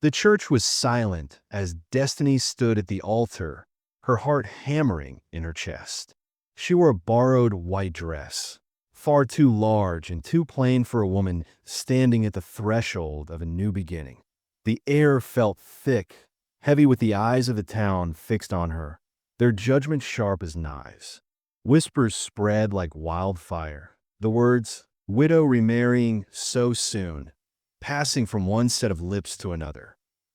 The church was silent as Destiny stood at the altar, her heart hammering in her chest. She wore a borrowed white dress, far too large and too plain for a woman standing at the threshold of a new beginning. The air felt thick, heavy with the eyes of the town fixed on her, their judgment sharp as knives. Whispers spread like wildfire. The words, "widow remarrying so soon," passing from one set of lips to another.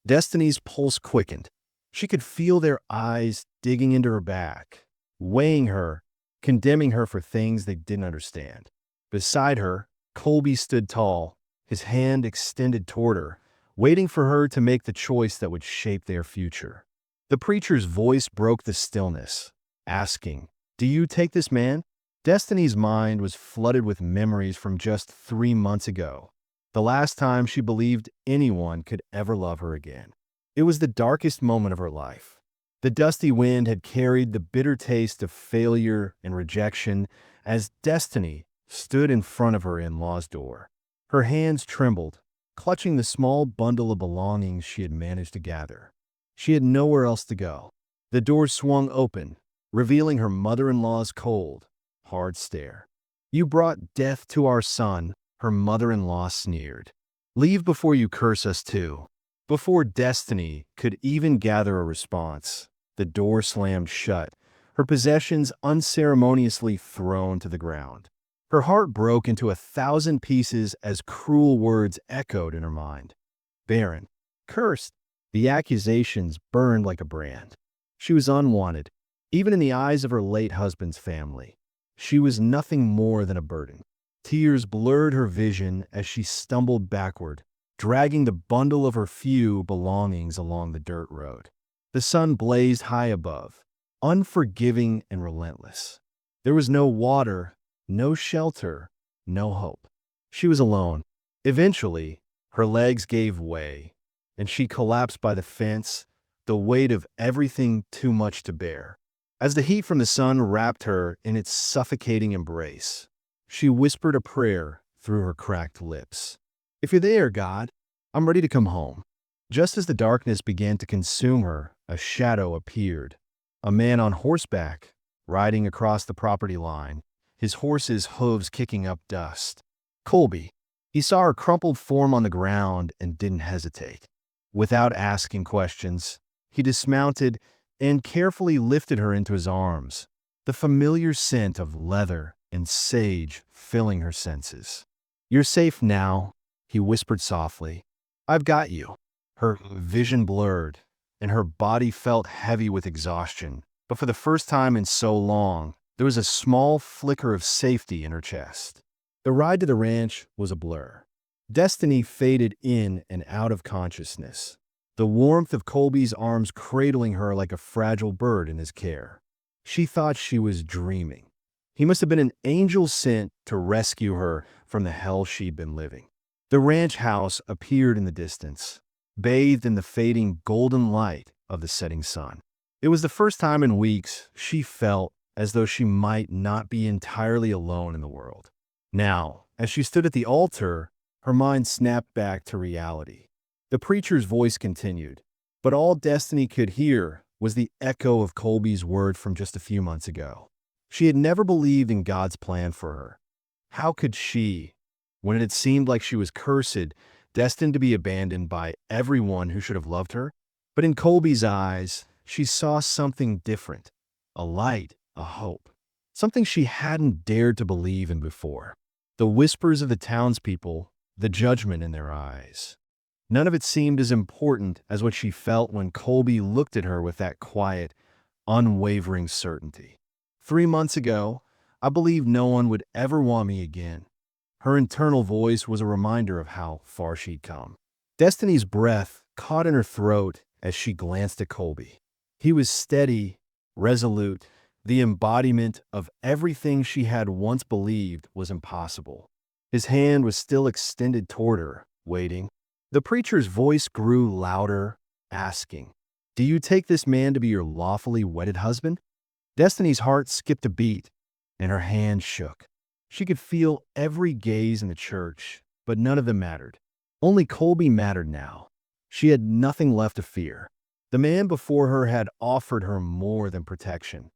Destiny's pulse quickened. She could feel their eyes digging into her back, weighing her, condemning her for things they didn't understand. Beside her, Colby stood tall, his hand extended toward her, waiting for her to make the choice that would shape their future. The preacher's voice broke the stillness, asking, "Do you take this man?" Destiny's mind was flooded with memories from just 3 months ago, the last time she believed anyone could ever love her again. It was the darkest moment of her life. The dusty wind had carried the bitter taste of failure and rejection as Destiny stood in front of her in-law's door. Her hands trembled, clutching the small bundle of belongings she had managed to gather. She had nowhere else to go. The door swung open, revealing her mother-in-law's cold, hard stare. "You brought death to our son," her mother-in-law sneered. "Leave before you curse us too." Before Destiny could even gather a response, the door slammed shut, her possessions unceremoniously thrown to the ground. Her heart broke into 1,000 pieces as cruel words echoed in her mind. Barren, cursed. The accusations burned like a brand. She was unwanted, even in the eyes of her late husband's family. She was nothing more than a burden. Tears blurred her vision as she stumbled backward, dragging the bundle of her few belongings along the dirt road. The sun blazed high above, unforgiving and relentless. There was no water, no shelter, no hope. She was alone. Eventually, her legs gave way, and she collapsed by the fence, the weight of everything too much to bear. As the heat from the sun wrapped her in its suffocating embrace, she whispered a prayer through her cracked lips. "If you're there, God, I'm ready to come home." Just as the darkness began to consume her, a shadow appeared. A man on horseback, riding across the property line, his horse's hooves kicking up dust. Colby. He saw her crumpled form on the ground and didn't hesitate. Without asking questions, he dismounted and carefully lifted her into his arms, the familiar scent of leather and sage filling her senses. "You're safe now," he whispered softly. "I've got you." Her vision blurred, and her body felt heavy with exhaustion. But for the first time in so long, there was a small flicker of safety in her chest. The ride to the ranch was a blur. Destiny faded in and out of consciousness, the warmth of Colby's arms cradling her like a fragile bird in his care. She thought she was dreaming. He must have been an angel sent to rescue her from the hell she'd been living. The ranch house appeared in the distance, bathed in the fading golden light of the setting sun. It was the first time in weeks she felt as though she might not be entirely alone in the world. Now, as she stood at the altar, her mind snapped back to reality. The preacher's voice continued, but all Destiny could hear was the echo of Colby's word from just a few months ago. She had never believed in God's plan for her. How could she, when it had seemed like she was cursed, destined to be abandoned by everyone who should have loved her? But in Colby's eyes, she saw something different, a light, a hope, something she hadn't dared to believe in before. The whispers of the townspeople, the judgment in their eyes. None of it seemed as important as what she felt when Colby looked at her with that quiet, unwavering certainty. 3 months ago, I believed no one would ever want me again. Her internal voice was a reminder of how far she'd come. Destiny's breath caught in her throat as she glanced at Colby. He was steady, resolute, the embodiment of everything she had once believed was impossible. His hand was still extended toward her, waiting. The preacher's voice grew louder, asking, "Do you take this man to be your lawfully wedded husband?" Destiny's heart skipped a beat, and her hand shook. She could feel every gaze in the church, but none of them mattered. Only Colby mattered now. She had nothing left to fear. The man before her had offered her more than protection.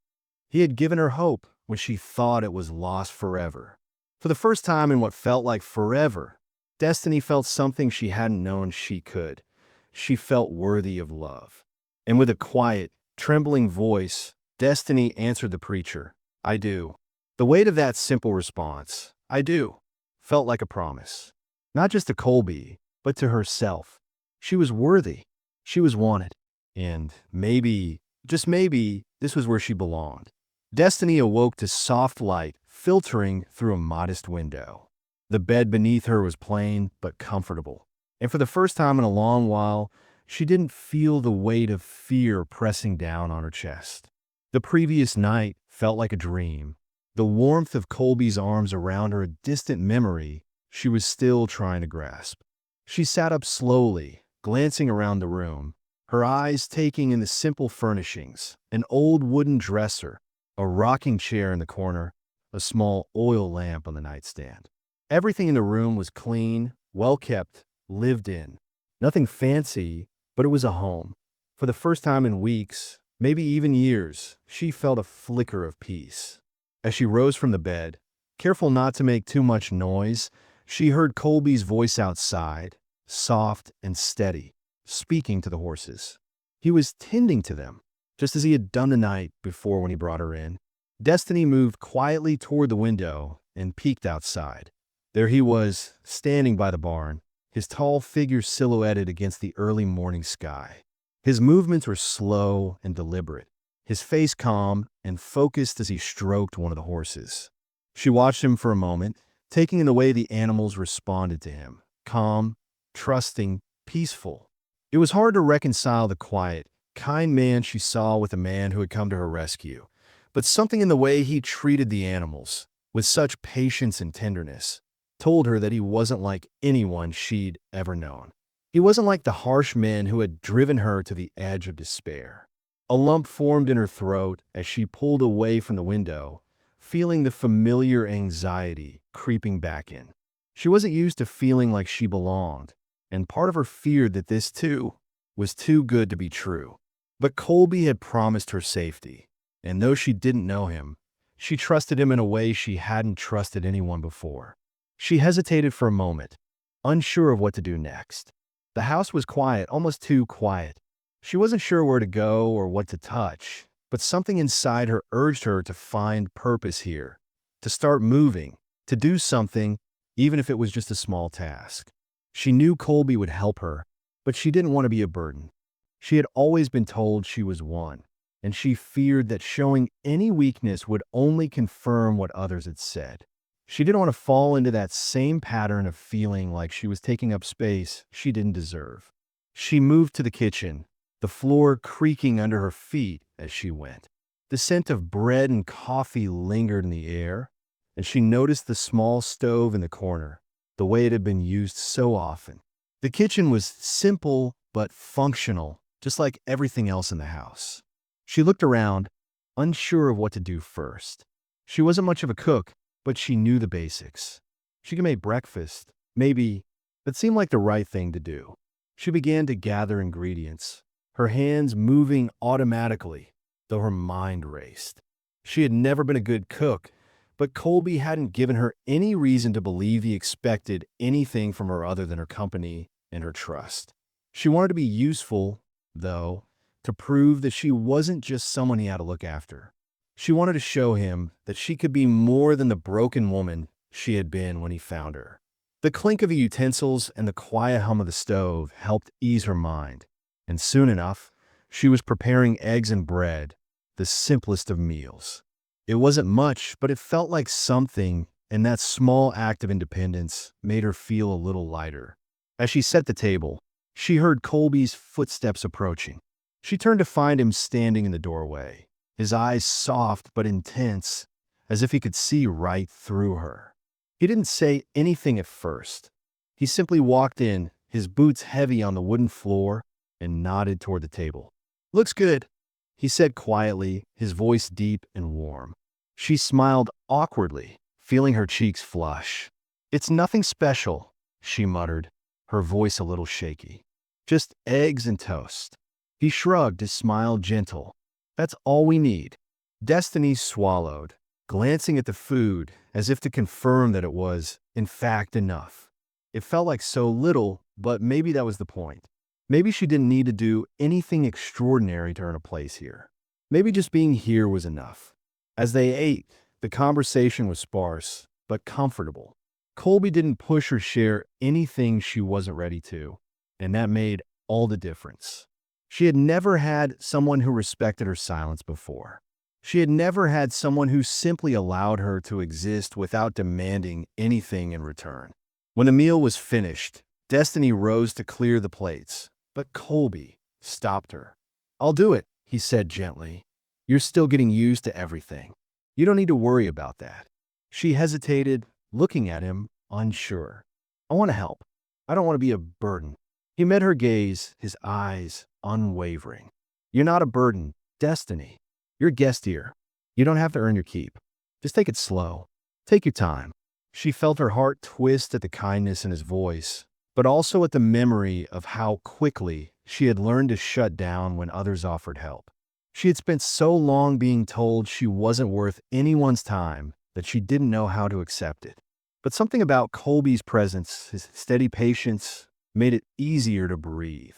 He had given her hope when she thought it was lost forever. For the first time in what felt like forever, Destiny felt something she hadn't known she could. She felt worthy of love. And with a quiet, trembling voice, Destiny answered the preacher, "I do." The weight of that simple response, "I do," felt like a promise. Not just to Colby, but to herself. She was worthy. She was wanted. And maybe, just maybe, this was where she belonged. Destiny awoke to soft light filtering through a modest window. The bed beneath her was plain but comfortable. And for the first time in a long while, she didn't feel the weight of fear pressing down on her chest. The previous night felt like a dream. The warmth of Colby's arms around her a distant memory she was still trying to grasp. She sat up slowly, glancing around the room, her eyes taking in the simple furnishings, an old wooden dresser, a rocking chair in the corner, a small oil lamp on the nightstand. Everything in the room was clean, well-kept, lived in. Nothing fancy, but it was a home. For the first time in weeks, maybe even years, she felt a flicker of peace. As she rose from the bed, careful not to make too much noise, she heard Colby's voice outside, soft and steady, speaking to the horses. He was tending to them, just as he had done the night before when he brought her in. Destiny moved quietly toward the window and peeked outside. There he was, standing by the barn, his tall figure silhouetted against the early morning sky. His movements were slow and deliberate, his face calm and focused as he stroked one of the horses. She watched him for a moment, taking in the way the animals responded to him, calm, trusting, peaceful. It was hard to reconcile the quiet, kind man she saw with the man who had come to her rescue, but something in the way he treated the animals, with such patience and tenderness, told her that he wasn't like anyone she'd ever known. He wasn't like the harsh men who had driven her to the edge of despair. A lump formed in her throat as she pulled away from the window, feeling the familiar anxiety creeping back in. She wasn't used to feeling like she belonged, and part of her feared that this, too, was too good to be true. But Colby had promised her safety, and though she didn't know him, she trusted him in a way she hadn't trusted anyone before. She hesitated for a moment, unsure of what to do next. The house was quiet, almost too quiet. She wasn't sure where to go or what to touch, but something inside her urged her to find purpose here, to start moving, to do something, even if it was just a small task. She knew Colby would help her, but she didn't want to be a burden. She had always been told she was one, and she feared that showing any weakness would only confirm what others had said. She didn't want to fall into that same pattern of feeling like she was taking up space she didn't deserve. She moved to the kitchen, the floor creaking under her feet as she went. The scent of bread and coffee lingered in the air, and she noticed the small stove in the corner, the way it had been used so often. The kitchen was simple but functional, just like everything else in the house. She looked around, unsure of what to do first. She wasn't much of a cook, but she knew the basics. She could make breakfast, maybe, that seemed like the right thing to do. She began to gather ingredients, her hands moving automatically, though her mind raced. She had never been a good cook, but Colby hadn't given her any reason to believe he expected anything from her other than her company and her trust. She wanted to be useful, though, to prove that she wasn't just someone he had to look after. She wanted to show him that she could be more than the broken woman she had been when he found her. The clink of the utensils and the quiet hum of the stove helped ease her mind, and soon enough, she was preparing eggs and bread, the simplest of meals. It wasn't much, but it felt like something, and that small act of independence made her feel a little lighter. As she set the table, she heard Colby's footsteps approaching. She turned to find him standing in the doorway, his eyes soft but intense, as if he could see right through her. He didn't say anything at first. He simply walked in, his boots heavy on the wooden floor, and nodded toward the table. "Looks good," he said quietly, his voice deep and warm. She smiled awkwardly, feeling her cheeks flush. "It's nothing special," she muttered, her voice a little shaky. Just eggs and toast. He shrugged, his smile gentle. That's all we need. Destiny swallowed, glancing at the food as if to confirm that it was, in fact, enough. It felt like so little, but maybe that was the point. Maybe she didn't need to do anything extraordinary to earn a place here. Maybe just being here was enough. As they ate, the conversation was sparse, but comfortable. Colby didn't push or share anything she wasn't ready to, and that made all the difference. She had never had someone who respected her silence before. She had never had someone who simply allowed her to exist without demanding anything in return. When the meal was finished, Destiny rose to clear the plates, but Colby stopped her. "I'll do it," he said gently. "You're still getting used to everything. You don't need to worry about that." She hesitated, looking at him, unsure. "I want to help. I don't want to be a burden." He met her gaze, his eyes unwavering. "You're not a burden, Destiny. You're a guest here. You don't have to earn your keep. Just take it slow. Take your time." She felt her heart twist at the kindness in his voice, but also at the memory of how quickly she had learned to shut down when others offered help. She had spent so long being told she wasn't worth anyone's time that she didn't know how to accept it. But something about Colby's presence, his steady patience, made it easier to breathe.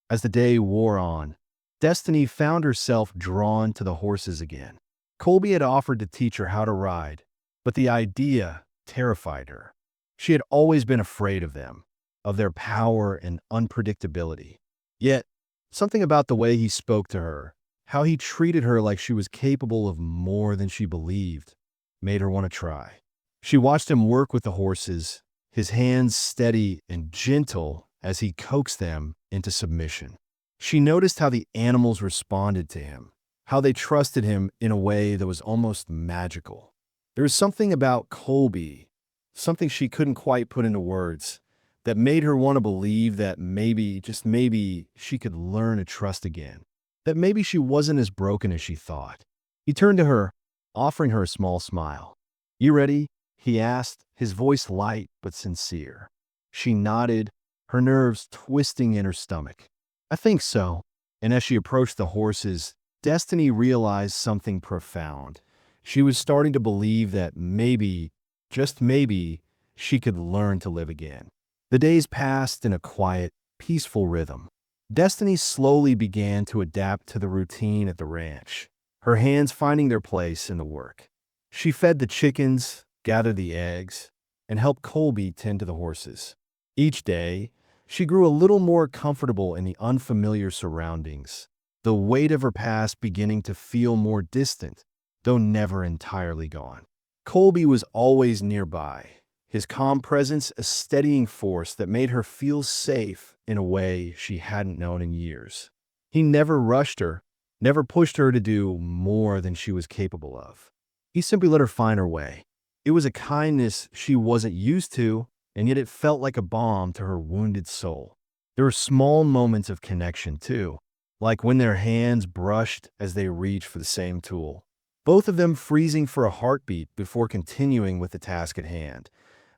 As the day wore on, Destiny found herself drawn to the horses again. Colby had offered to teach her how to ride, but the idea terrified her. She had always been afraid of them, of their power and unpredictability. Yet, something about the way he spoke to her, how he treated her like she was capable of more than she believed, made her want to try. She watched him work with the horses, his hands steady and gentle as he coaxed them into submission. She noticed how the animals responded to him, how they trusted him in a way that was almost magical. There was something about Colby, something she couldn't quite put into words, that made her want to believe that maybe, just maybe, she could learn to trust again. That maybe she wasn't as broken as she thought. He turned to her, offering her a small smile. "You ready?" he asked, his voice light but sincere. She nodded, her nerves twisting in her stomach. "I think so." And as she approached the horses, Destiny realized something profound. She was starting to believe that maybe, just maybe, she could learn to live again. The days passed in a quiet, peaceful rhythm. Destiny slowly began to adapt to the routine at the ranch, her hands finding their place in the work. She fed the chickens, gathered the eggs, and helped Colby tend to the horses. Each day, she grew a little more comfortable in the unfamiliar surroundings, the weight of her past beginning to feel more distant, though never entirely gone. Colby was always nearby, his calm presence a steadying force that made her feel safe in a way she hadn't known in years. He never rushed her, never pushed her to do more than she was capable of. He simply let her find her way. It was a kindness she wasn't used to, and yet it felt like a balm to her wounded soul. There were small moments of connection, too, like when their hands brushed as they reached for the same tool, both of them freezing for a heartbeat before continuing with the task at hand,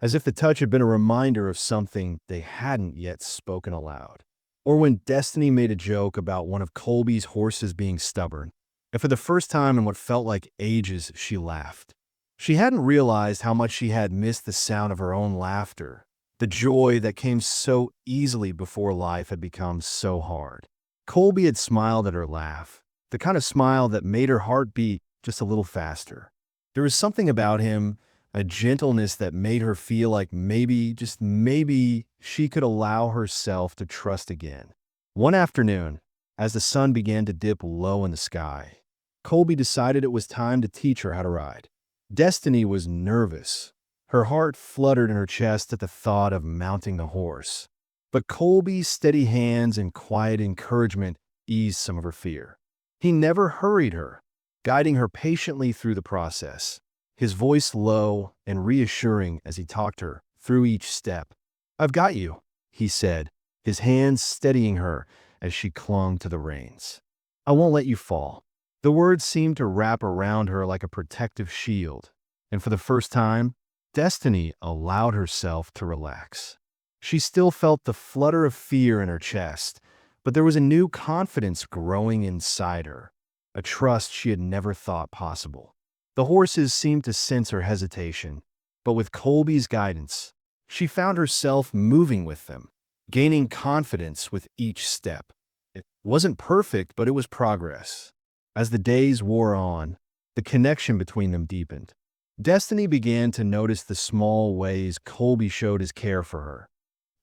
as if the touch had been a reminder of something they hadn't yet spoken aloud. Or when Destiny made a joke about one of Colby's horses being stubborn, and for the first time in what felt like ages, she laughed. She hadn't realized how much she had missed the sound of her own laughter, the joy that came so easily before life had become so hard. Colby had smiled at her laugh, the kind of smile that made her heart beat just a little faster. There was something about him, a gentleness that made her feel like maybe, just maybe, she could allow herself to trust again. One afternoon, as the sun began to dip low in the sky, Colby decided it was time to teach her how to ride. Destiny was nervous. Her heart fluttered in her chest at the thought of mounting the horse. But Colby's steady hands and quiet encouragement eased some of her fear. He never hurried her, guiding her patiently through the process, his voice low and reassuring as he talked her through each step. "I've got you," he said, his hands steadying her as she clung to the reins. "I won't let you fall." The words seemed to wrap around her like a protective shield, and for the first time, Destiny allowed herself to relax. She still felt the flutter of fear in her chest, but there was a new confidence growing inside her, a trust she had never thought possible. The horses seemed to sense her hesitation, but with Colby's guidance, she found herself moving with them, gaining confidence with each step. It wasn't perfect, but it was progress. As the days wore on, the connection between them deepened. Destiny began to notice the small ways Colby showed his care for her,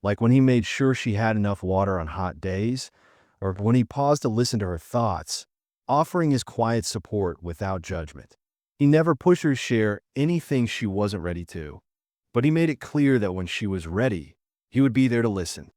like when he made sure she had enough water on hot days, or when he paused to listen to her thoughts, offering his quiet support without judgment. He never pushed her to share anything she wasn't ready to, but he made it clear that when she was ready, he would be there to listen.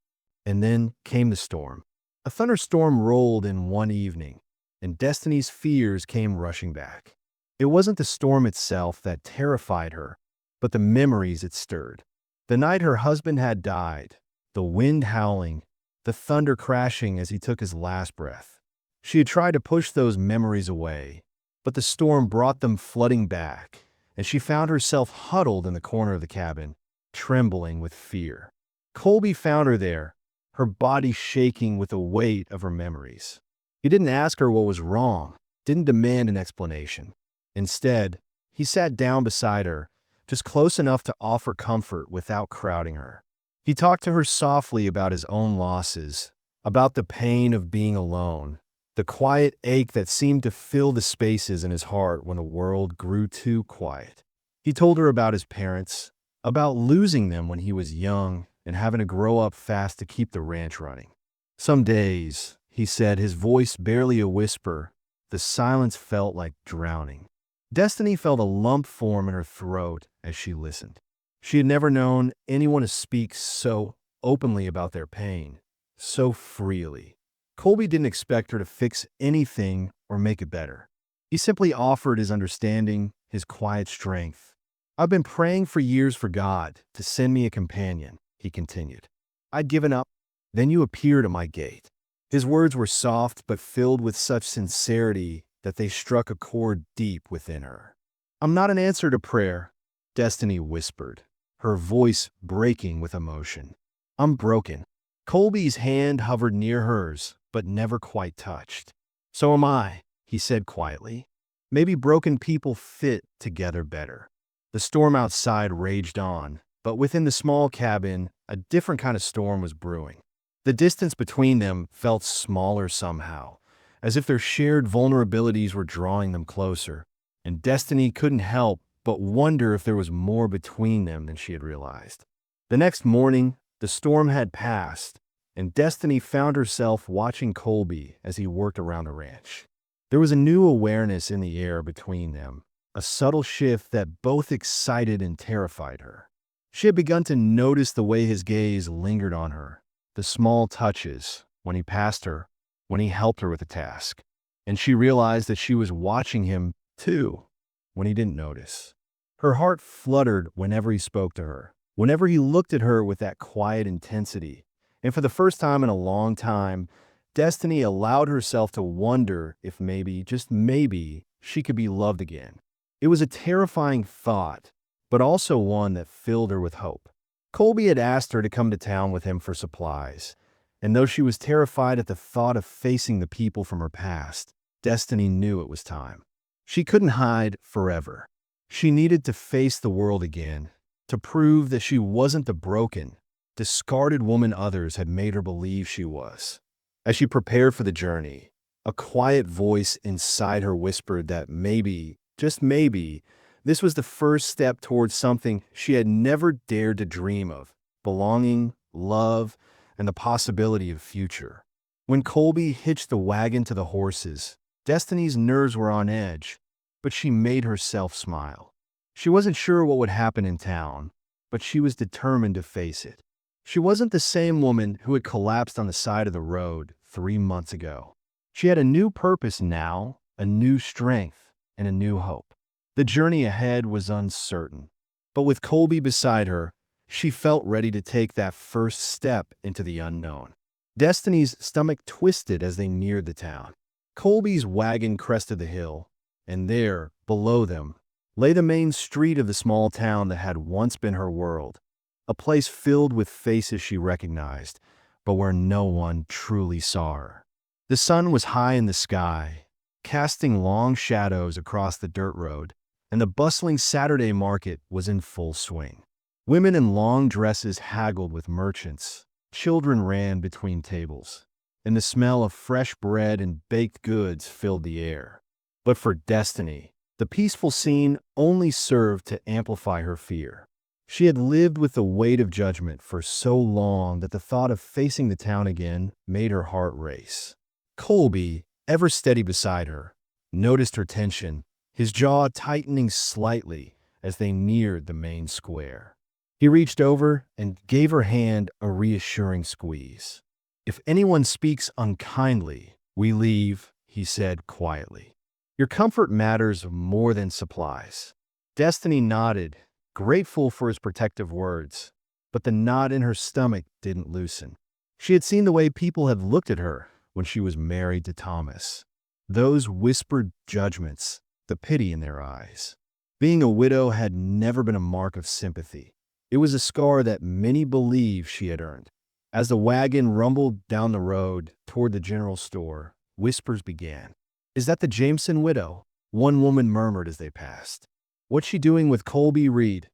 And then came the storm. A thunderstorm rolled in one evening, and Destiny's fears came rushing back. It wasn't the storm itself that terrified her, but the memories it stirred. The night her husband had died, the wind howling, the thunder crashing as he took his last breath. She had tried to push those memories away, but the storm brought them flooding back, and she found herself huddled in the corner of the cabin, trembling with fear. Colby found her there, her body shaking with the weight of her memories. He didn't ask her what was wrong, didn't demand an explanation. Instead, he sat down beside her, just close enough to offer comfort without crowding her. He talked to her softly about his own losses, about the pain of being alone, the quiet ache that seemed to fill the spaces in his heart when the world grew too quiet. He told her about his parents, about losing them when he was young and having to grow up fast to keep the ranch running. Some days, he said, his voice barely a whisper, the silence felt like drowning. Destiny felt a lump form in her throat as she listened. She had never known anyone to speak so openly about their pain, so freely. Colby didn't expect her to fix anything or make it better. He simply offered his understanding, his quiet strength. "I've been praying for years for God to send me a companion," he continued. "I'd given up. Then you appeared at my gate." His words were soft but filled with such sincerity that they struck a chord deep within her. "I'm not an answer to prayer," Destiny whispered, her voice breaking with emotion. "I'm broken." Colby's hand hovered near hers, but never quite touched. "So am I," he said quietly. "Maybe broken people fit together better." The storm outside raged on, but within the small cabin, a different kind of storm was brewing. The distance between them felt smaller somehow, as if their shared vulnerabilities were drawing them closer, and Destiny couldn't help but wonder if there was more between them than she had realized. The next morning, the storm had passed, and Destiny found herself watching Colby as he worked around the ranch. There was a new awareness in the air between them, a subtle shift that both excited and terrified her. She had begun to notice the way his gaze lingered on her, the small touches, when he passed her, when he helped her with a task. And she realized that she was watching him, too, when he didn't notice. Her heart fluttered whenever he spoke to her, whenever he looked at her with that quiet intensity. And for the first time in a long time, Destiny allowed herself to wonder if maybe, just maybe, she could be loved again. It was a terrifying thought, but also one that filled her with hope. Colby had asked her to come to town with him for supplies, and though she was terrified at the thought of facing the people from her past, Destiny knew it was time. She couldn't hide forever. She needed to face the world again, to prove that she wasn't the broken, discarded woman others had made her believe she was. As she prepared for the journey, a quiet voice inside her whispered that maybe, just maybe, this was the first step towards something she had never dared to dream of: belonging, love, and the possibility of future. When Colby hitched the wagon to the horses, Destiny's nerves were on edge, but she made herself smile. She wasn't sure what would happen in town, but she was determined to face it. She wasn't the same woman who had collapsed on the side of the road 3 months ago. She had a new purpose now, a new strength, and a new hope. The journey ahead was uncertain, but with Colby beside her, she felt ready to take that first step into the unknown. Destiny's stomach twisted as they neared the town. Colby's wagon crested the hill, and there, below them, lay the main street of the small town that had once been her world. a place filled with faces she recognized, but where no one truly saw her. The sun was high in the sky, casting long shadows across the dirt road, and the bustling Saturday market was in full swing. Women in long dresses haggled with merchants, children ran between tables, and the smell of fresh bread and baked goods filled the air. But for Destiny, the peaceful scene only served to amplify her fear. She had lived with the weight of judgment for so long that the thought of facing the town again made her heart race. Colby, ever steady beside her, noticed her tension, his jaw tightening slightly as they neared the main square. He reached over and gave her hand a reassuring squeeze. "If anyone speaks unkindly, we leave," he said quietly. "Your comfort matters more than supplies." Destiny nodded, grateful for his protective words, but the knot in her stomach didn't loosen. She had seen the way people had looked at her when she was married to Thomas. Those whispered judgments, the pity in their eyes. Being a widow had never been a mark of sympathy. It was a scar that many believed she had earned. As the wagon rumbled down the road toward the general store, whispers began. "Is that the Jameson widow?" one woman murmured as they passed. "What's she doing with Colby Reed?"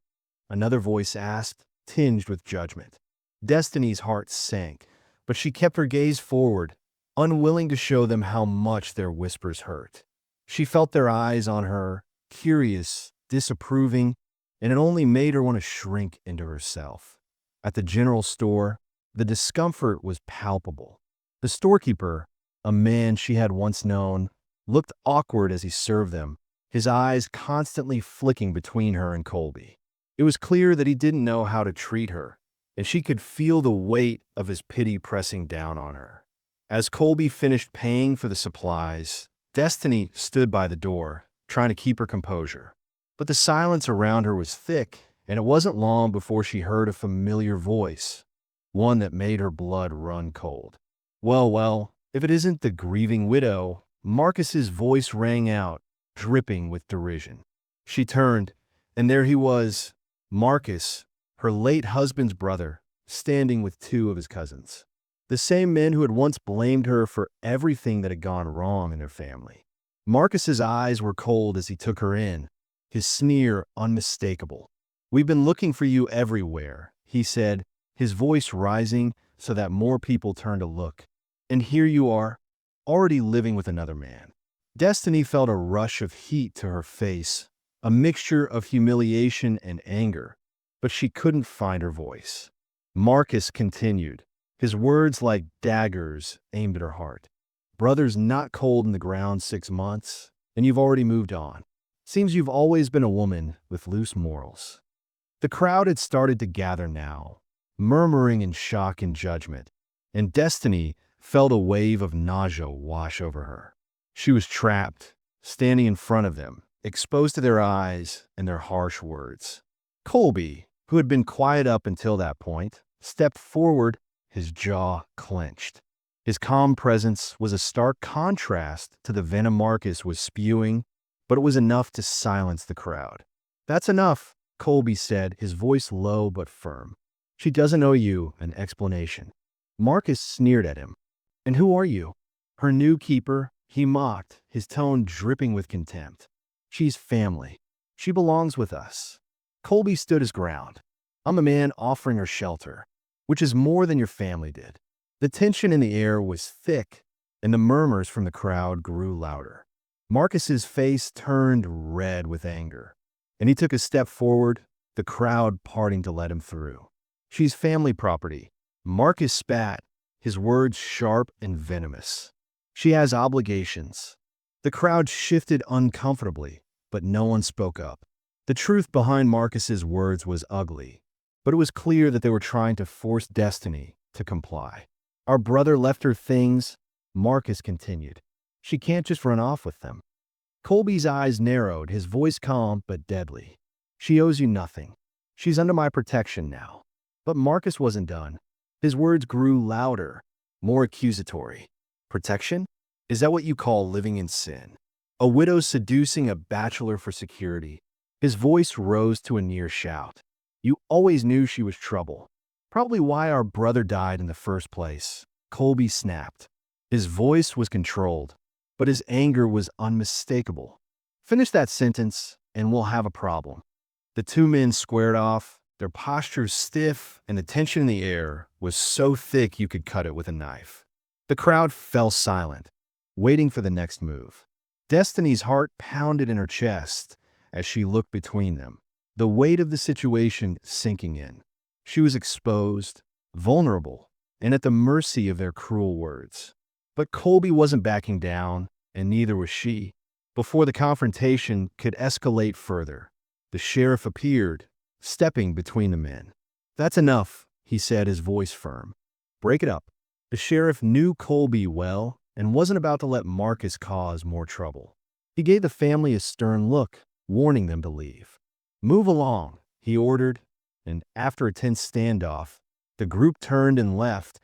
another voice asked, tinged with judgment. Destiny's heart sank, but she kept her gaze forward, unwilling to show them how much their whispers hurt. She felt their eyes on her, curious, disapproving, and it only made her want to shrink into herself. At the general store, the discomfort was palpable. The storekeeper, a man she had once known, looked awkward as he served them, his eyes constantly flicking between her and Colby. It was clear that he didn't know how to treat her, and she could feel the weight of his pity pressing down on her. As Colby finished paying for the supplies, Destiny stood by the door, trying to keep her composure. But the silence around her was thick, and it wasn't long before she heard a familiar voice, one that made her blood run cold. Well, if it isn't the grieving widow," Marcus's voice rang out, dripping with derision. She turned, and there he was, Marcus, her late husband's brother, standing with two of his cousins. The same men who had once blamed her for everything that had gone wrong in their family. Marcus's eyes were cold as he took her in, his sneer unmistakable. "We've been looking for you everywhere," he said, his voice rising so that more people turned to look. "And here you are, already living with another man." Destiny felt a rush of heat to her face, a mixture of humiliation and anger, but she couldn't find her voice. Marcus continued, his words like daggers aimed at her heart. "Brother's not cold in the ground 6 months, and you've already moved on. Seems you've always been a woman with loose morals." The crowd had started to gather now, murmuring in shock and judgment, and Destiny felt a wave of nausea wash over her. She was trapped, standing in front of them, exposed to their eyes and their harsh words. Colby, who had been quiet up until that point, stepped forward, his jaw clenched. His calm presence was a stark contrast to the venom Marcus was spewing, but it was enough to silence the crowd. "That's enough," Colby said, his voice low but firm. "She doesn't owe you an explanation." Marcus sneered at him. "And who are you?" "Her new keeper," he mocked, his tone dripping with contempt. "She's family. She belongs with us." Colby stood his ground. "I'm a man offering her shelter, which is more than your family did." The tension in the air was thick, and the murmurs from the crowd grew louder. Marcus's face turned red with anger, and he took a step forward, the crowd parting to let him through. "She's family property." Marcus spat, his words sharp and venomous. "She has obligations." The crowd shifted uncomfortably, but no one spoke up. The truth behind Marcus's words was ugly, but it was clear that they were trying to force Destiny to comply. "Our brother left her things," Marcus continued. "She can't just run off with them." Colby's eyes narrowed, his voice calm but deadly. "She owes you nothing. She's under my protection now." But Marcus wasn't done. His words grew louder, more accusatory. "Protection? Is that what you call living in sin? A widow seducing a bachelor for security?" His voice rose to a near shout. You always knew she was trouble. Probably why our brother died in the first place. Colby snapped. His voice was controlled, but his anger was unmistakable. Finish that sentence, and we'll have a problem. The two men squared off, their postures stiff, and the tension in the air was so thick you could cut it with a knife. The crowd fell silent, waiting for the next move. Destiny's heart pounded in her chest as she looked between them, the weight of the situation sinking in. She was exposed, vulnerable, and at the mercy of their cruel words. But Colby wasn't backing down, and neither was she. Before the confrontation could escalate further, the sheriff appeared, stepping between the men. "That's enough," he said, his voice firm. "Break it up." The sheriff knew Colby well and wasn't about to let Marcus cause more trouble. He gave the family a stern look, warning them to leave. "Move along," he ordered, and after a tense standoff, the group turned and left,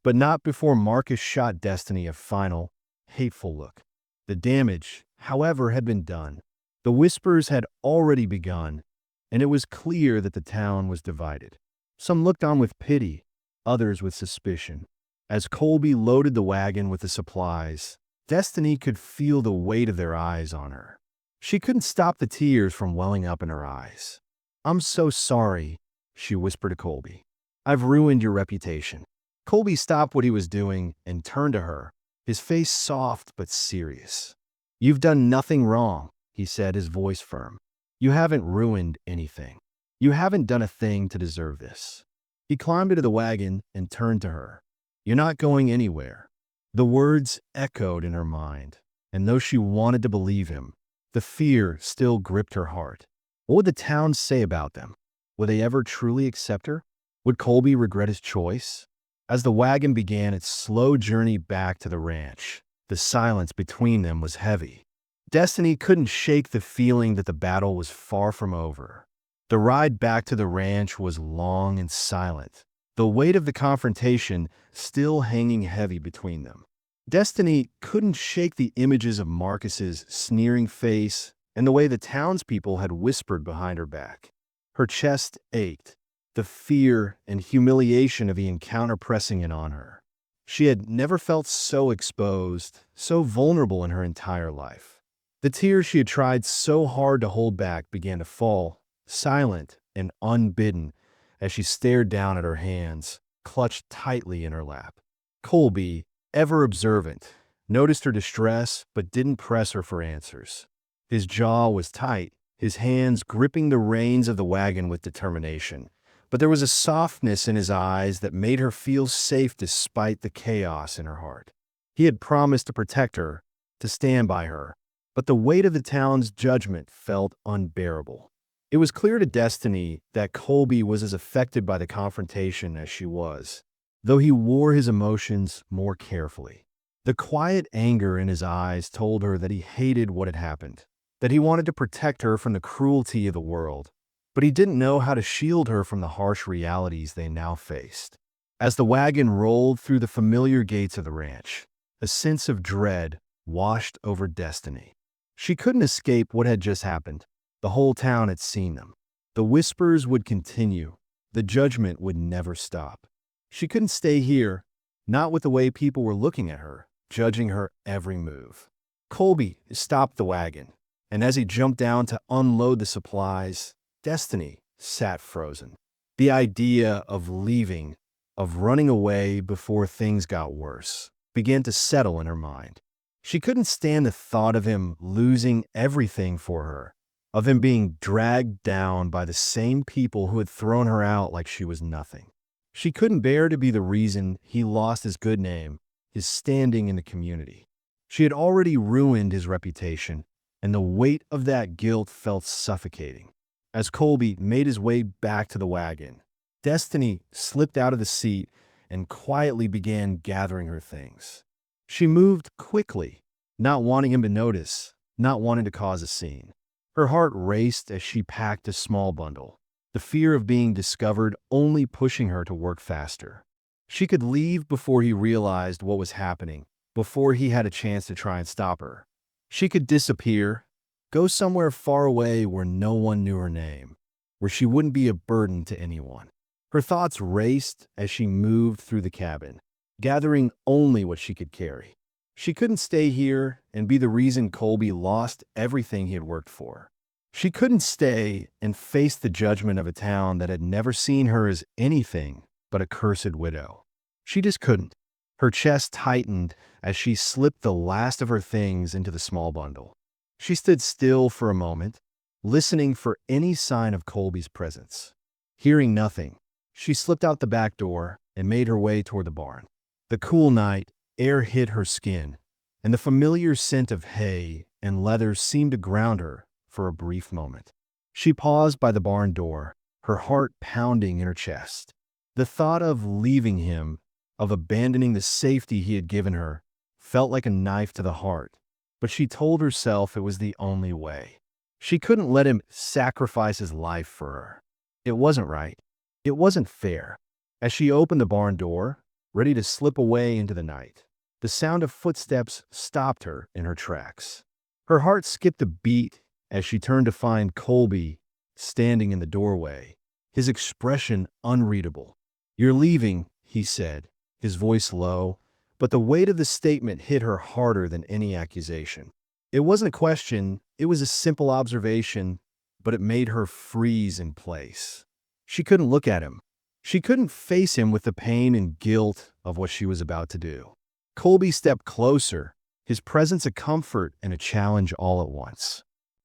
but not before Marcus shot Destiny a final, hateful look. The damage, however, had been done. The whispers had already begun, and it was clear that the town was divided. Some looked on with pity, others with suspicion. As Colby loaded the wagon with the supplies, Destiny could feel the weight of their eyes on her. She couldn't stop the tears from welling up in her eyes. "I'm so sorry," she whispered to Colby. "I've ruined your reputation." Colby stopped what he was doing and turned to her, his face soft but serious. "You've done nothing wrong," he said, his voice firm. "You haven't ruined anything. You haven't done a thing to deserve this." He climbed into the wagon and turned to her. "You're not going anywhere." The words echoed in her mind, and though she wanted to believe him, the fear still gripped her heart. What would the town say about them? Would they ever truly accept her? Would Colby regret his choice? As the wagon began its slow journey back to the ranch, the silence between them was heavy. Destiny couldn't shake the feeling that the battle was far from over. The ride back to the ranch was long and silent, the weight of the confrontation still hanging heavy between them. Destiny couldn't shake the images of Marcus's sneering face and the way the townspeople had whispered behind her back. Her chest ached, the fear and humiliation of the encounter pressing in on her. She had never felt so exposed, so vulnerable in her entire life. The tears she had tried so hard to hold back began to fall, silent and unbidden, as she stared down at her hands, clutched tightly in her lap. Colby, ever observant, noticed her distress but didn't press her for answers. His jaw was tight, his hands gripping the reins of the wagon with determination, but there was a softness in his eyes that made her feel safe despite the chaos in her heart. He had promised to protect her, to stand by her, but the weight of the town's judgment felt unbearable. It was clear to Destiny that Colby was as affected by the confrontation as she was, though he wore his emotions more carefully. The quiet anger in his eyes told her that he hated what had happened, that he wanted to protect her from the cruelty of the world, but he didn't know how to shield her from the harsh realities they now faced. As the wagon rolled through the familiar gates of the ranch, a sense of dread washed over Destiny. She couldn't escape what had just happened. The whole town had seen them. The whispers would continue. The judgment would never stop. She couldn't stay here, not with the way people were looking at her, judging her every move. Colby stopped the wagon, and as he jumped down to unload the supplies, Destiny sat frozen. The idea of leaving, of running away before things got worse, began to settle in her mind. She couldn't stand the thought of him losing everything for her, of him being dragged down by the same people who had thrown her out like she was nothing. She couldn't bear to be the reason he lost his good name, his standing in the community. She had already ruined his reputation, and the weight of that guilt felt suffocating. As Colby made his way back to the wagon, Destiny slipped out of the seat and quietly began gathering her things. She moved quickly, not wanting him to notice, not wanting to cause a scene. Her heart raced as she packed a small bundle, the fear of being discovered only pushing her to work faster. She could leave before he realized what was happening, before he had a chance to try and stop her. She could disappear, go somewhere far away where no one knew her name. where she wouldn't be a burden to anyone. Her thoughts raced as she moved through the cabin, gathering only what she could carry. She couldn't stay here and be the reason Colby lost everything he had worked for. She couldn't stay and face the judgment of a town that had never seen her as anything but a cursed widow. She just couldn't. Her chest tightened as she slipped the last of her things into the small bundle. She stood still for a moment, listening for any sign of Colby's presence. Hearing nothing, she slipped out the back door and made her way toward the barn. The cool night air hit her skin, and the familiar scent of hay and leather seemed to ground her for a brief moment. She paused by the barn door, her heart pounding in her chest. The thought of leaving him, of abandoning the safety he had given her, felt like a knife to the heart, but she told herself it was the only way. She couldn't let him sacrifice his life for her. It wasn't right. It wasn't fair. As she opened the barn door, ready to slip away into the night, the sound of footsteps stopped her in her tracks. Her heart skipped a beat as she turned to find Colby standing in the doorway, his expression unreadable. "You're leaving," he said, his voice low, but the weight of the statement hit her harder than any accusation. It wasn't a question, it was a simple observation, but it made her freeze in place. She couldn't look at him. She couldn't face him with the pain and guilt of what she was about to do. Colby stepped closer, his presence a comfort and a challenge all at once.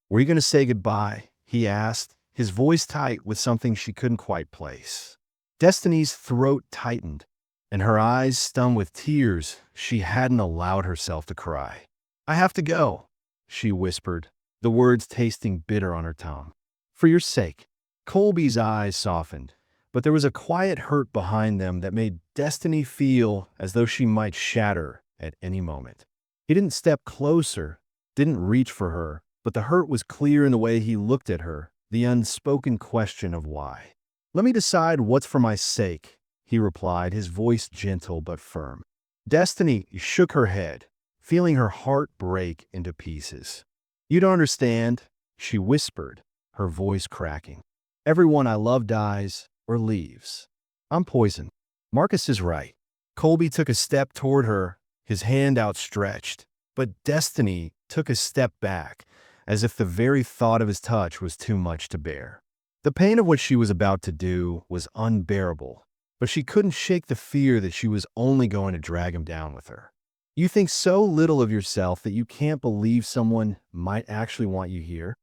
"Were you going to say goodbye?" he asked, his voice tight with something she couldn't quite place. Destiny's throat tightened, and her eyes stung with tears she hadn't allowed herself to cry. "I have to go," she whispered, the words tasting bitter on her tongue. "For your sake." Colby's eyes softened, but there was a quiet hurt behind them that made Destiny feel as though she might shatter at any moment. He didn't step closer, didn't reach for her, but the hurt was clear in the way he looked at her, the unspoken question of why. "Let me decide what's for my sake," he replied, his voice gentle but firm. Destiny shook her head, feeling her heart break into pieces. "You don't understand," she whispered, her voice cracking. "Everyone I love dies or leaves. I'm poison. Marcus is right." Colby took a step toward her, his hand outstretched, but Destiny took a step back, as if the very thought of his touch was too much to bear. The pain of what she was about to do was unbearable, but she couldn't shake the fear that she was only going to drag him down with her. "You think so little of yourself that you can't believe someone might actually want you here?"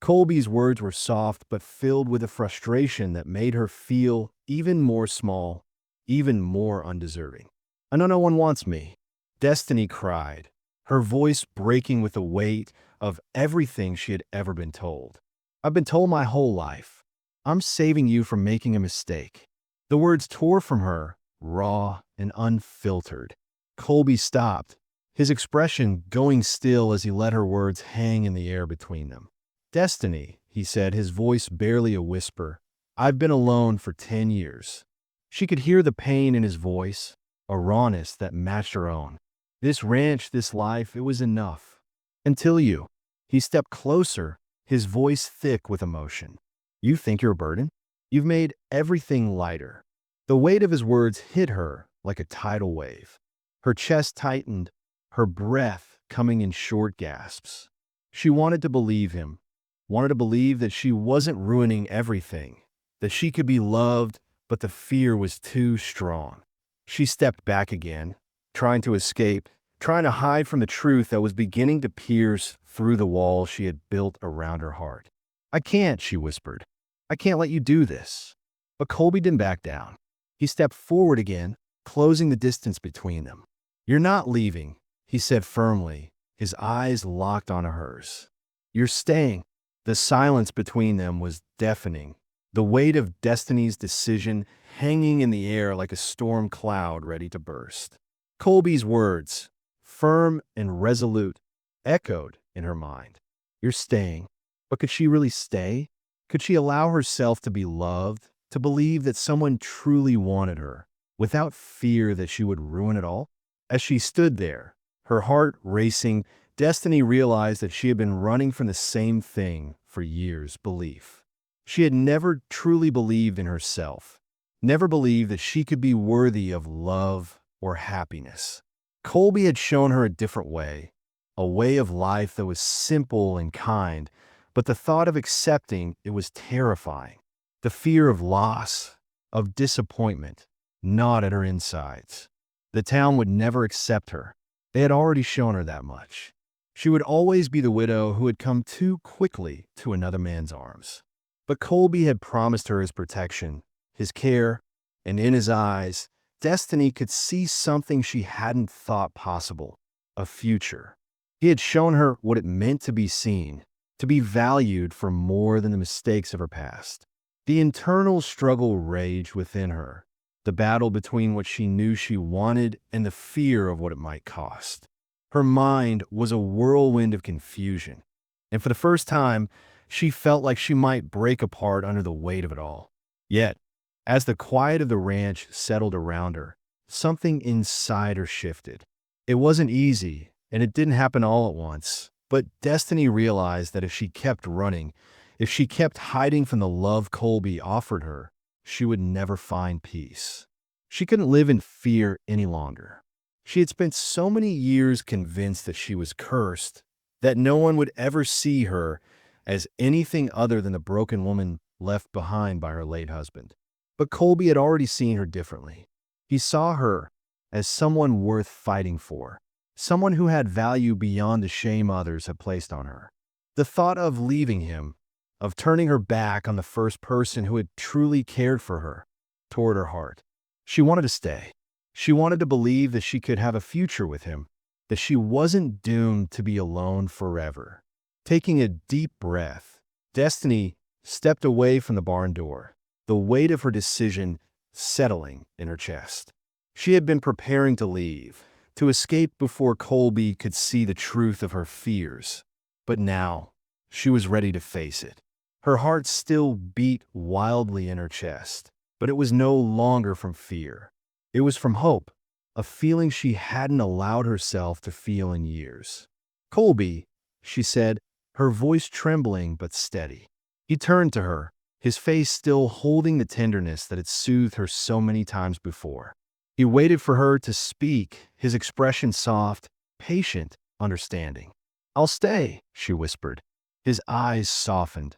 Colby's words were soft but filled with a frustration that made her feel even more small, even more undeserving. "I know no one wants me," Destiny cried, her voice breaking with the weight of everything she had ever been told. "I've been told my whole life. I'm saving you from making a mistake." The words tore from her, raw and unfiltered. Colby stopped, his expression going still as he let her words hang in the air between them. "Destiny," he said, his voice barely a whisper, "I've been alone for 10 years. She could hear the pain in his voice, a rawness that matched her own. "This ranch, this life, it was enough. Until you." He stepped closer, his voice thick with emotion. "You think you're a burden? You've made everything lighter." The weight of his words hit her like a tidal wave. Her chest tightened, her breath coming in short gasps. She wanted to believe him, wanted to believe that she wasn't ruining everything, that she could be loved, but the fear was too strong. She stepped back again, trying to escape, trying to hide from the truth that was beginning to pierce through the wall she had built around her heart. "I can't," she whispered. "I can't let you do this." But Colby didn't back down. He stepped forward again, closing the distance between them. "You're not leaving," he said firmly, his eyes locked onto hers. "You're staying." The silence between them was deafening, the weight of Destiny's decision hanging in the air like a storm cloud ready to burst. Colby's words, firm and resolute, echoed in her mind. "You're staying." But could she really stay? Could she allow herself to be loved, to believe that someone truly wanted her, without fear that she would ruin it all? As she stood there, her heart racing, Destiny realized that she had been running from the same thing for years: belief. She had never truly believed in herself, never believed that she could be worthy of love or happiness. Colby had shown her a different way, a way of life that was simple and kind, but the thought of accepting it was terrifying. The fear of loss, of disappointment, gnawed at her insides. The town would never accept her. They had already shown her that much. She would always be the widow who had come too quickly to another man's arms. But Colby had promised her his protection, his care, and in his eyes, Destiny could see something she hadn't thought possible, a future. He had shown her what it meant to be seen, to be valued for more than the mistakes of her past. The internal struggle raged within her, the battle between what she knew she wanted and the fear of what it might cost. Her mind was a whirlwind of confusion, and for the first time, she felt like she might break apart under the weight of it all. Yet, as the quiet of the ranch settled around her, something inside her shifted. It wasn't easy, and it didn't happen all at once, but Destiny realized that if she kept running, if she kept hiding from the love Colby offered her, she would never find peace. She couldn't live in fear any longer. She had spent so many years convinced that she was cursed, that no one would ever see her as anything other than the broken woman left behind by her late husband. But Colby had already seen her differently. He saw her as someone worth fighting for, someone who had value beyond the shame others had placed on her. The thought of leaving him, of turning her back on the first person who had truly cared for her, tore her heart. She wanted to stay. She wanted to believe that she could have a future with him, that she wasn't doomed to be alone forever. Taking a deep breath, Destiny stepped away from the barn door, the weight of her decision settling in her chest. She had been preparing to leave, to escape before Colby could see the truth of her fears. But now, she was ready to face it. Her heart still beat wildly in her chest, but it was no longer from fear. It was from hope, a feeling she hadn't allowed herself to feel in years. "Colby," she said, her voice trembling but steady. He turned to her, his face still holding the tenderness that had soothed her so many times before. He waited for her to speak, his expression soft, patient, understanding. "I'll stay," she whispered. His eyes softened,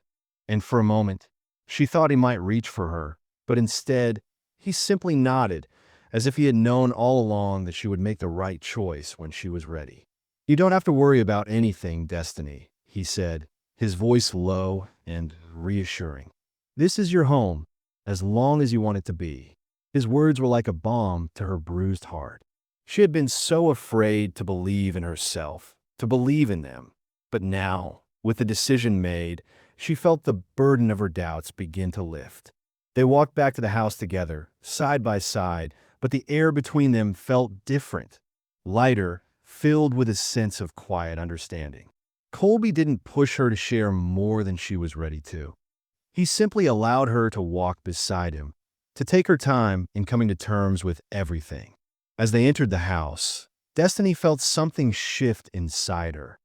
and for a moment, she thought he might reach for her, but instead, he simply nodded, as if he had known all along that she would make the right choice when she was ready. "You don't have to worry about anything, Destiny," he said, his voice low and reassuring. "This is your home, as long as you want it to be." His words were like a balm to her bruised heart. She had been so afraid to believe in herself, to believe in them. But now, with the decision made, she felt the burden of her doubts begin to lift. They walked back to the house together, side by side, but the air between them felt different, lighter, filled with a sense of quiet understanding. Colby didn't push her to share more than she was ready to. He simply allowed her to walk beside him, to take her time in coming to terms with everything. As they entered the house, Destiny felt something shift inside her,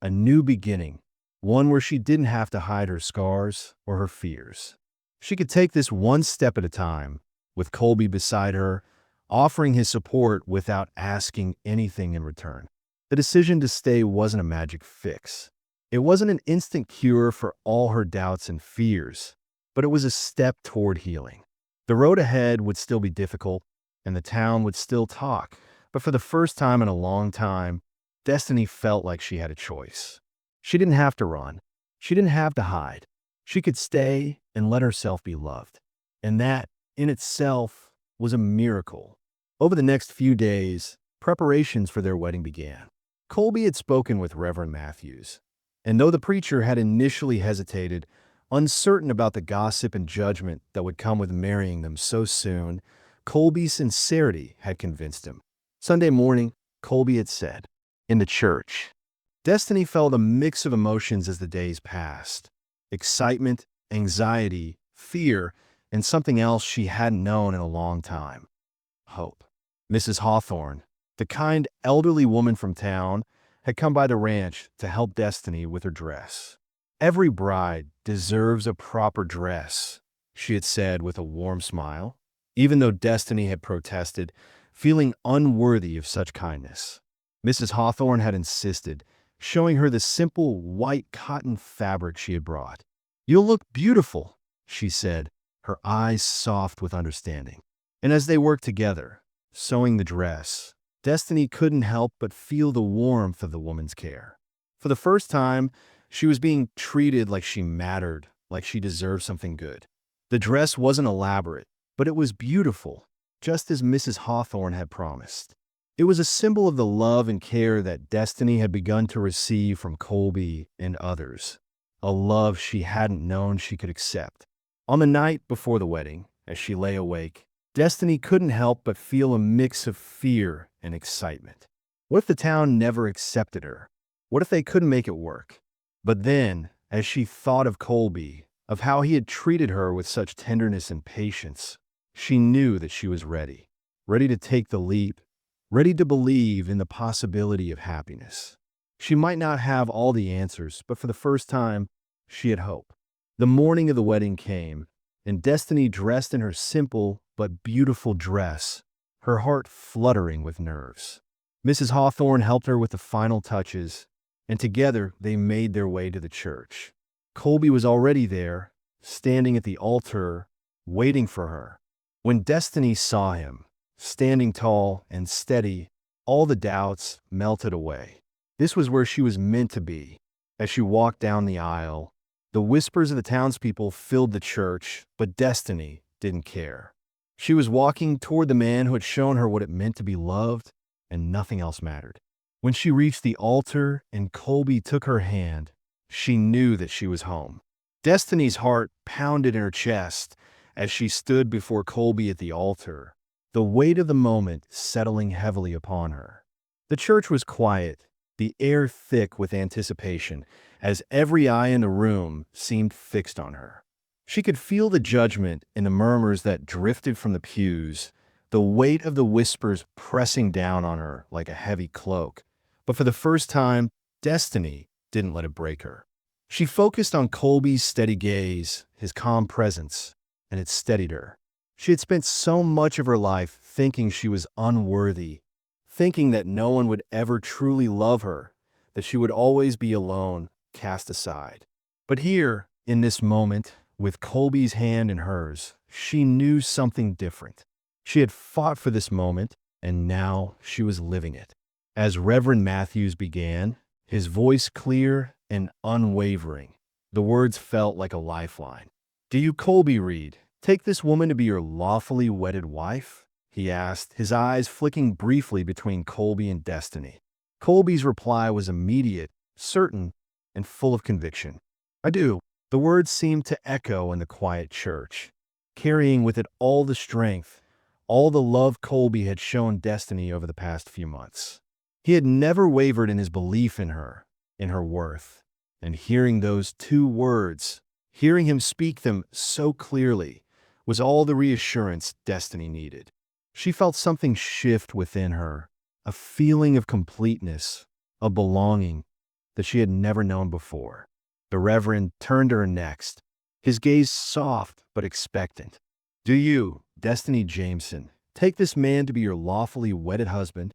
a new beginning, one where she didn't have to hide her scars or her fears. She could take this one step at a time, with Colby beside her, offering his support without asking anything in return. The decision to stay wasn't a magic fix. It wasn't an instant cure for all her doubts and fears, but it was a step toward healing. The road ahead would still be difficult, and the town would still talk, but for the first time in a long time, Destiny felt like she had a choice. She didn't have to run. She didn't have to hide. She could stay and let herself be loved. And that, in itself, was a miracle. Over the next few days, preparations for their wedding began. Colby had spoken with Reverend Matthews, and though the preacher had initially hesitated, uncertain about the gossip and judgment that would come with marrying them so soon, Colby's sincerity had convinced him. Sunday morning, Colby had said, in the church. Destiny felt a mix of emotions as the days passed. Excitement, anxiety, fear, and something else she hadn't known in a long time. Hope. Mrs. Hawthorne, the kind elderly woman from town, had come by the ranch to help Destiny with her dress. Every bride deserves a proper dress, she had said with a warm smile, even though Destiny had protested, feeling unworthy of such kindness. Mrs. Hawthorne had insisted, showing her the simple white cotton fabric she had brought. "You'll look beautiful," she said, her eyes soft with understanding. And as they worked together, sewing the dress, Destiny couldn't help but feel the warmth of the woman's care. For the first time, she was being treated like she mattered, like she deserved something good. The dress wasn't elaborate, but it was beautiful, just as Mrs. Hawthorne had promised. It was a symbol of the love and care that Destiny had begun to receive from Colby and others, a love she hadn't known she could accept. On the night before the wedding, as she lay awake, Destiny couldn't help but feel a mix of fear and excitement. What if the town never accepted her? What if they couldn't make it work? But then, as she thought of Colby, of how he had treated her with such tenderness and patience, she knew that she was ready, ready to take the leap, ready to believe in the possibility of happiness. She might not have all the answers, but for the first time, she had hope. The morning of the wedding came, and Destiny dressed in her simple but beautiful dress, her heart fluttering with nerves. Mrs. Hawthorne helped her with the final touches, and together they made their way to the church. Colby was already there, standing at the altar, waiting for her. When Destiny saw him, standing tall and steady, all the doubts melted away. This was where she was meant to be. As she walked down the aisle, the whispers of the townspeople filled the church, but Destiny didn't care. She was walking toward the man who had shown her what it meant to be loved, and nothing else mattered. When she reached the altar and Colby took her hand, she knew that she was home. Destiny's heart pounded in her chest as she stood before Colby at the altar, the weight of the moment settling heavily upon her. The church was quiet, the air thick with anticipation, as every eye in the room seemed fixed on her. She could feel the judgment in the murmurs that drifted from the pews, the weight of the whispers pressing down on her like a heavy cloak. But for the first time, Destiny didn't let it break her. She focused on Colby's steady gaze, his calm presence, and it steadied her. She had spent so much of her life thinking she was unworthy, thinking that no one would ever truly love her, that she would always be alone, cast aside. But here, in this moment, with Colby's hand in hers, she knew something different. She had fought for this moment, and now she was living it. As Reverend Matthews began, his voice clear and unwavering, the words felt like a lifeline. "Do you, Colby Reed, take this woman to be your lawfully wedded wife?" he asked, his eyes flicking briefly between Colby and Destiny. Colby's reply was immediate, certain, and full of conviction. "I do." The words seemed to echo in the quiet church, carrying with it all the strength, all the love Colby had shown Destiny over the past few months. He had never wavered in his belief in her worth. And hearing those two words, hearing him speak them so clearly, was all the reassurance Destiny needed. She felt something shift within her, a feeling of completeness, of belonging that she had never known before. The Reverend turned to her next, his gaze soft but expectant. "Do you, Destiny Jameson, take this man to be your lawfully wedded husband?"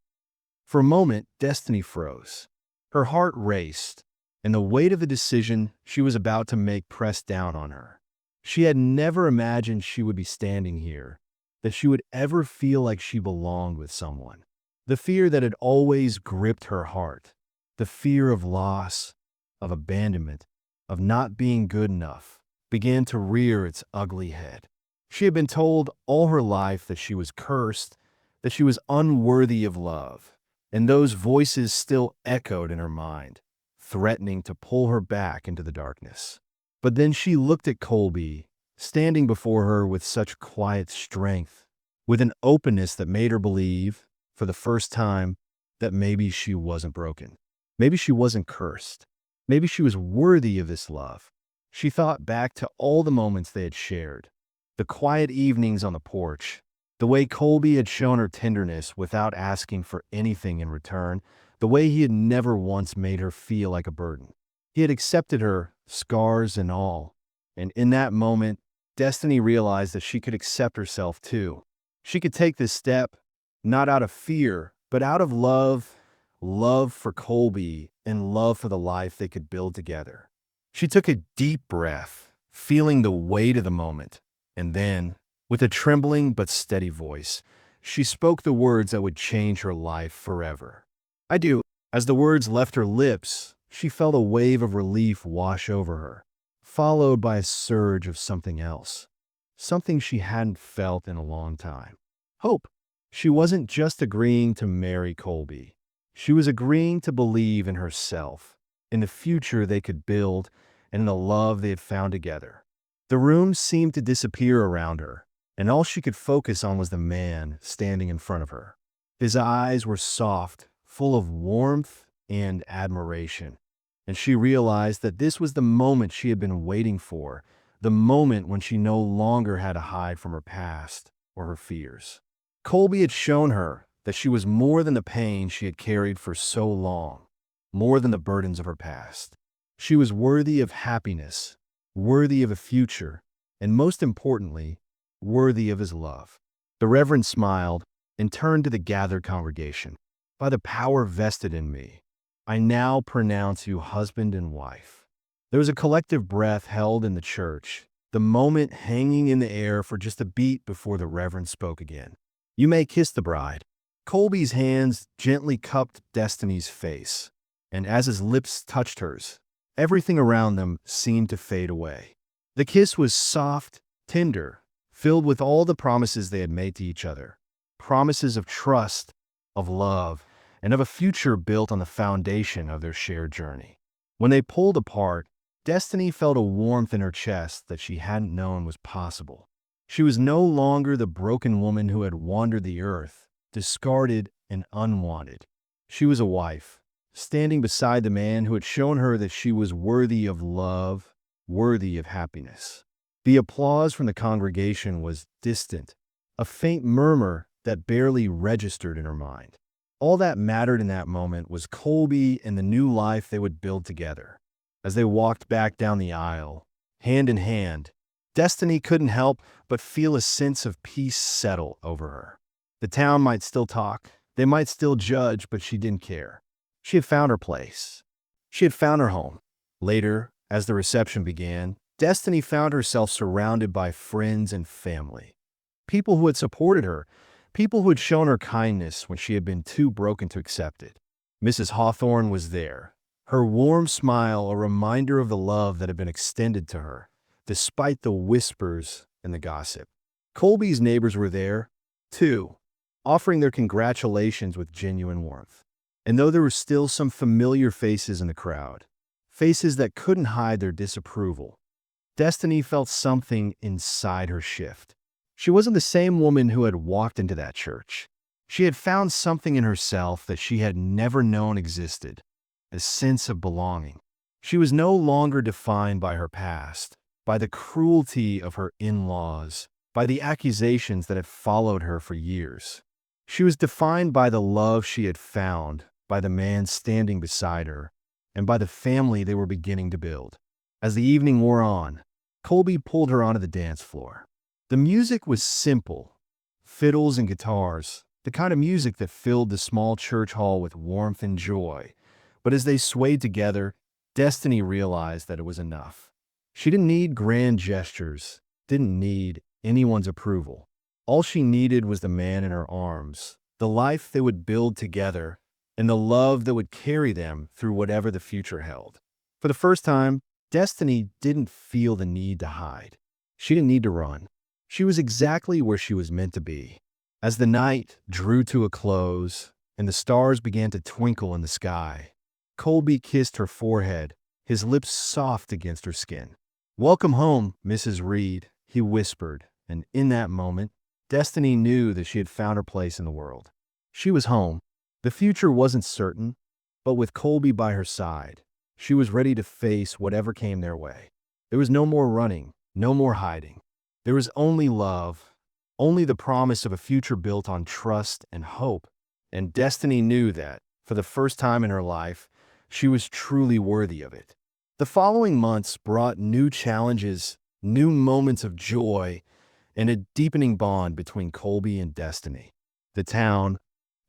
For a moment, Destiny froze. Her heart raced, and the weight of the decision she was about to make pressed down on her. She had never imagined she would be standing here, that she would ever feel like she belonged with someone. The fear that had always gripped her heart, the fear of loss, of abandonment, of not being good enough, began to rear its ugly head. She had been told all her life that she was cursed, that she was unworthy of love. And those voices still echoed in her mind, threatening to pull her back into the darkness. But then she looked at Colby, standing before her with such quiet strength, with an openness that made her believe, for the first time, that maybe she wasn't broken. Maybe she wasn't cursed. Maybe she was worthy of this love. She thought back to all the moments they had shared, the quiet evenings on the porch, the way Colby had shown her tenderness without asking for anything in return, the way he had never once made her feel like a burden. He had accepted her scars and all. And in that moment, Destiny realized that she could accept herself too. She could take this step, not out of fear, but out of love, love for Colby and love for the life they could build together. She took a deep breath, feeling the weight of the moment, and then, with a trembling but steady voice, she spoke the words that would change her life forever. I do. As the words left her lips, she felt a wave of relief wash over her, followed by a surge of something else, something she hadn't felt in a long time. Hope. She wasn't just agreeing to marry Colby. She was agreeing to believe in herself, in the future they could build, and in the love they had found together. The room seemed to disappear around her, and all she could focus on was the man standing in front of her. His eyes were soft, full of warmth and admiration, and she realized that this was the moment she had been waiting for, the moment when she no longer had to hide from her past or her fears. Colby had shown her that she was more than the pain she had carried for so long, more than the burdens of her past. She was worthy of happiness, worthy of a future, and most importantly, worthy of his love. The Reverend smiled and turned to the gathered congregation. By the power vested in me, I now pronounce you husband and wife. There was a collective breath held in the church, the moment hanging in the air for just a beat before the Reverend spoke again. You may kiss the bride. Colby's hands gently cupped Destiny's face, and as his lips touched hers, everything around them seemed to fade away. The kiss was soft, tender, filled with all the promises they had made to each other. Promises of trust, of love, and of a future built on the foundation of their shared journey. When they pulled apart, Destiny felt a warmth in her chest that she hadn't known was possible. She was no longer the broken woman who had wandered the earth, discarded and unwanted. She was a wife, standing beside the man who had shown her that she was worthy of love, worthy of happiness. The applause from the congregation was distant, a faint murmur that barely registered in her mind. All that mattered in that moment was Colby and the new life they would build together. As they walked back down the aisle, hand in hand, Destiny couldn't help but feel a sense of peace settle over her. The town might still talk, they might still judge, but she didn't care. She had found her place. She had found her home. Later, as the reception began, Destiny found herself surrounded by friends and family. People who had supported her, people who had shown her kindness when she had been too broken to accept it. Mrs. Hawthorne was there, her warm smile a reminder of the love that had been extended to her, despite the whispers and the gossip. Colby's neighbors were there, too, offering their congratulations with genuine warmth. And though there were still some familiar faces in the crowd, faces that couldn't hide their disapproval, Destiny felt something inside her shift. She wasn't the same woman who had walked into that church. She had found something in herself that she had never known existed, a sense of belonging. She was no longer defined by her past, by the cruelty of her in-laws, by the accusations that had followed her for years. She was defined by the love she had found, by the man standing beside her, and by the family they were beginning to build. As the evening wore on, Colby pulled her onto the dance floor. The music was simple, fiddles and guitars, the kind of music that filled the small church hall with warmth and joy. But as they swayed together, Destiny realized that it was enough. She didn't need grand gestures, didn't need anyone's approval. All she needed was the man in her arms, the life they would build together, and the love that would carry them through whatever the future held. For the first time, Destiny didn't feel the need to hide. She didn't need to run. She was exactly where she was meant to be. As the night drew to a close and the stars began to twinkle in the sky, Colby kissed her forehead, his lips soft against her skin. "Welcome home, Mrs. Reed," he whispered, and in that moment, Destiny knew that she had found her place in the world. She was home. The future wasn't certain, but with Colby by her side, she was ready to face whatever came their way. There was no more running, no more hiding. There was only love, only the promise of a future built on trust and hope. And Destiny knew that, for the first time in her life, she was truly worthy of it. The following months brought new challenges, new moments of joy, and a deepening bond between Colby and Destiny. The town,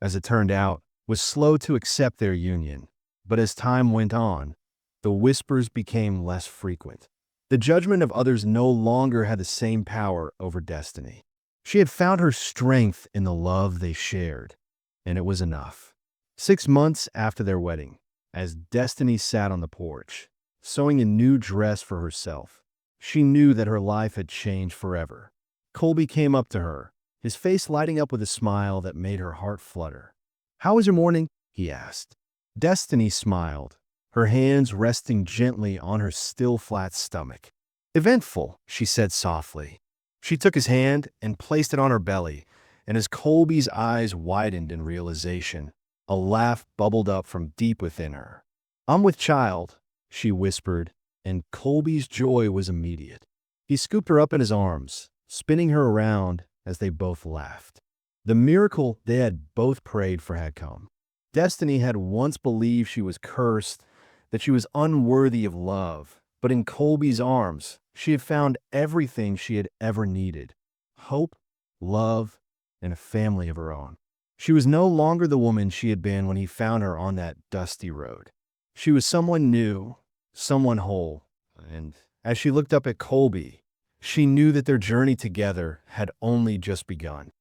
as it turned out, was slow to accept their union, but as time went on, the whispers became less frequent. The judgment of others no longer had the same power over Destiny. She had found her strength in the love they shared, and it was enough. 6 months after their wedding, as Destiny sat on the porch, sewing a new dress for herself, she knew that her life had changed forever. Colby came up to her, his face lighting up with a smile that made her heart flutter. "How was your morning?" he asked. Destiny smiled, her hands resting gently on her still flat stomach. "Eventful," she said softly. She took his hand and placed it on her belly, and as Colby's eyes widened in realization, a laugh bubbled up from deep within her. "I'm with child," she whispered, and Colby's joy was immediate. He scooped her up in his arms, spinning her around as they both laughed. The miracle they had both prayed for had come. Destiny had once believed she was cursed, that she was unworthy of love, but in Colby's arms, she had found everything she had ever needed: hope, love, and a family of her own. She was no longer the woman she had been when he found her on that dusty road. She was someone new, someone whole, and as she looked up at Colby, she knew that their journey together had only just begun.